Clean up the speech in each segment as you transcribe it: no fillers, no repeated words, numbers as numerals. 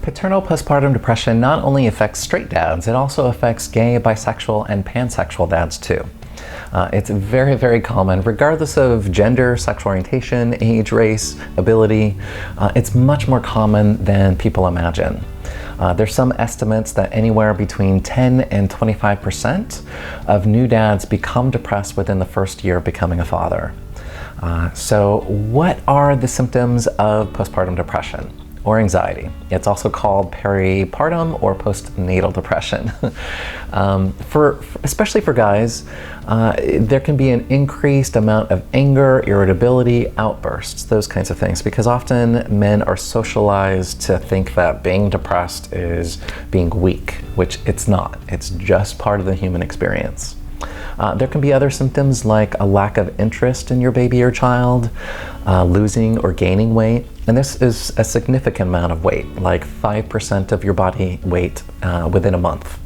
Paternal postpartum depression not only affects straight dads, it also affects gay, bisexual, and pansexual dads too. It's very, very common, regardless of gender, sexual orientation, age, race, ability. It's much more common than people imagine. There's some estimates that anywhere between 10 and 25% of new dads become depressed within the first year of becoming a father. So what are the symptoms of postpartum depression or anxiety? It's also called peripartum or postnatal depression. Especially for guys, there can be an increased amount of anger, irritability, outbursts, those kinds of things, because often men are socialized to think that being depressed is being weak, which it's not. It's just part of the human experience. There can be other symptoms like a lack of interest in your baby or child, losing or gaining weight, and this is a significant amount of weight, like 5% of your body weight within a month.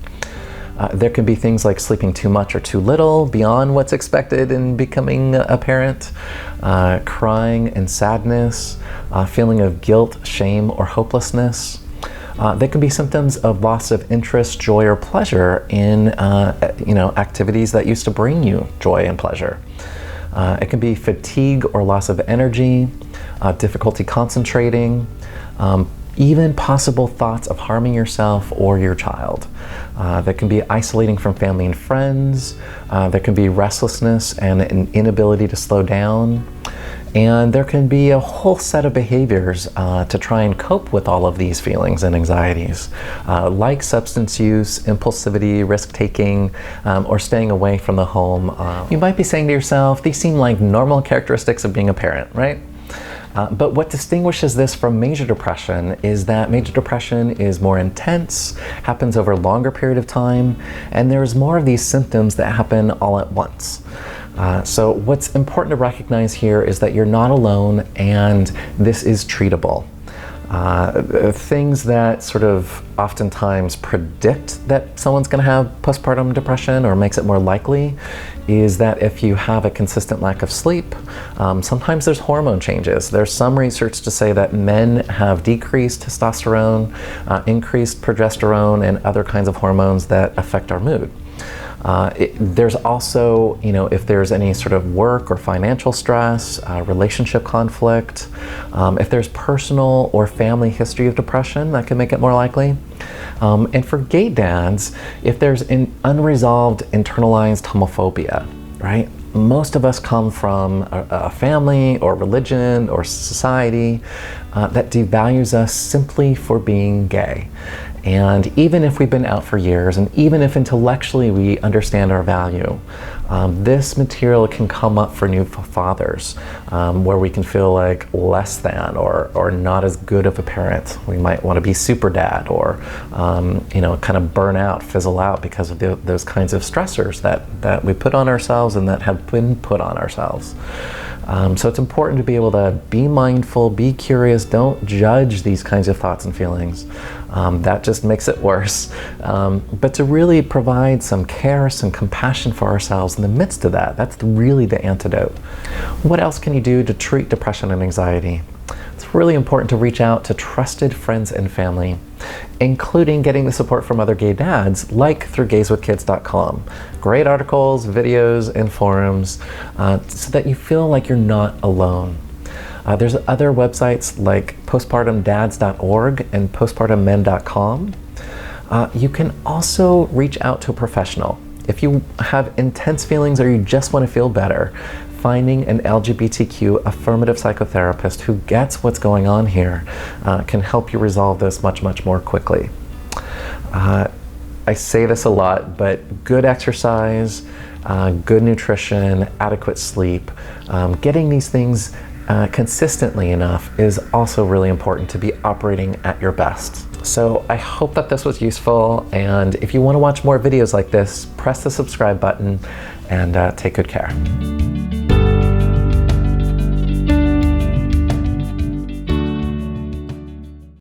There can be things like sleeping too much or too little, beyond what's expected in becoming a parent, crying and sadness, feeling of guilt, shame, or hopelessness. There can be symptoms of loss of interest, joy, or pleasure in activities that used to bring you joy and pleasure. It can be fatigue or loss of energy, difficulty concentrating, even possible thoughts of harming yourself or your child. There can be isolating from family and friends. There can be restlessness and an inability to slow down. And there can be a whole set of behaviors to try and cope with all of these feelings and anxieties, like substance use, impulsivity, risk-taking, or staying away from the home. You might be saying to yourself, these seem like normal characteristics of being a parent, right? But what distinguishes this from major depression is that major depression is more intense, happens over a longer period of time, and there's more of these symptoms that happen all at once. So what's important to recognize here is that you're not alone and this is treatable. Things that sort of oftentimes predict that someone's going to have postpartum depression or makes it more likely is that if you have a consistent lack of sleep, sometimes there's hormone changes. There's some research to say that men have decreased testosterone, increased progesterone, and other kinds of hormones that affect our mood. There's also, if there's any sort of work or financial stress, relationship conflict, if there's personal or family history of depression, that can make it more likely. And for gay dads, if there's an unresolved internalized homophobia, right? Most of us come from a family or religion or society that devalues us simply for being gay. And even if we've been out for years, and even if intellectually we understand our value, this material can come up for new fathers, where we can feel like less than or not as good of a parent. We might want to be super dad or kind of burn out, fizzle out because of those kinds of stressors that we put on ourselves and that have been put on ourselves. So it's important to be able to be mindful, be curious, don't judge these kinds of thoughts and feelings. That just makes it worse. But to really provide some care, some compassion for ourselves in the midst of that, that's really the antidote. What else can you do to treat depression and anxiety? It's really important to reach out to trusted friends and family, including getting the support from other gay dads, like through gayswithkids.com. Great articles, videos, and forums, so that you feel like you're not alone. There's other websites like postpartumdads.org and postpartummen.com. You can also reach out to a professional. If you have intense feelings or you just want to feel better, finding an LGBTQ affirmative psychotherapist who gets what's going on here can help you resolve this much, much more quickly. I say this a lot, but good exercise, good nutrition, adequate sleep, getting these things consistently enough is also really important to be operating at your best. So I hope that this was useful, and if you want to watch more videos like this, press the subscribe button and take good care.